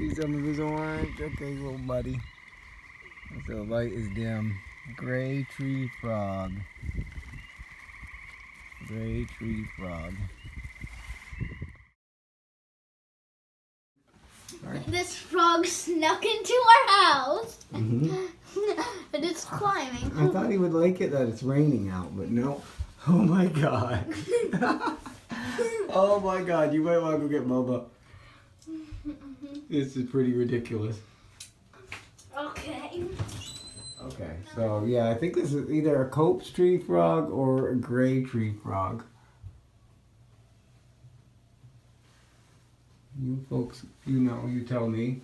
See some of his orange? Okay, little buddy. The light is dim. Gray tree frog. Gray tree frog. This frog snuck into our house. Mm-hmm. And it's climbing. I thought he would like it that it's raining out, but no. Oh my god. Oh my god, you might want to go get Bubba. This is pretty ridiculous. Okay. Okay, so yeah, I think this is either a Cope's tree frog or a gray tree frog. You folks, you know, you tell me.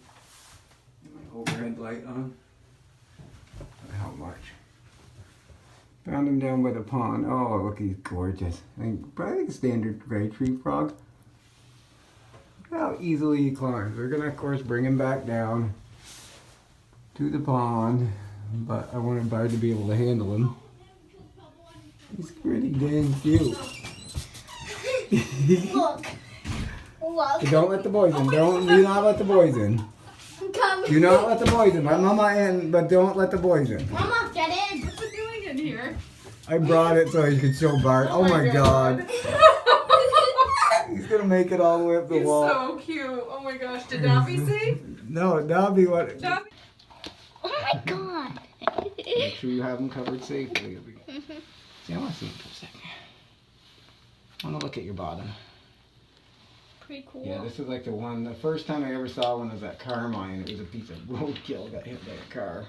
Get my overhead light on. How much? Found him down by the pond. Oh, look, he's gorgeous. I think probably a standard gray tree frog. Look how easily he climbs. We're gonna, of course, bring him back down to the pond, but I wanted Bard to be able to handle him. He's pretty dang cute. Look. Look. Don't let the boys in. Do not let the boys in. Come. Do not let the boys in. Let Mama in, but don't let the boys in. Mama, get in. What's it doing in here? I brought it so you could show Bart. Oh my god. He's gonna make it all the way up the wall. He's so cute. Oh my gosh. Did Dobby see? No, Dobby, what? Dobby? Oh my god. Make sure you have them covered safely. See, I want to see him for a second. I want to look at your bottom. Pretty cool. Yeah, this is like the first time I ever saw one was at Carmine. It was a piece of roadkill, got hit by a car.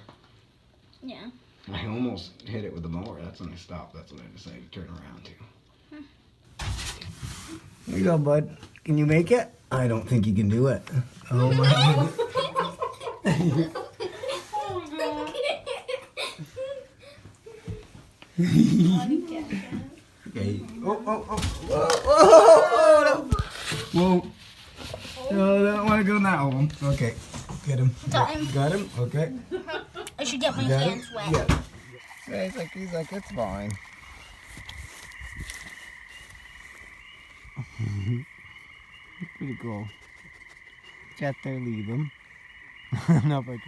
Yeah. I almost hit it with the mower. That's when I stopped. That's when I decided to turn around to. There you go, bud. Can you make it? I don't think you can do it. Oh my god. Oh god. Okay. Oh, no. Whoa. No, I don't want to go in that hole. Okay. Get him. Got him. Got him? Okay. I should get my You got hands him? wet. Yeah. Yeah, he's like, it's fine. Pretty cool. Get there, leave him. No, but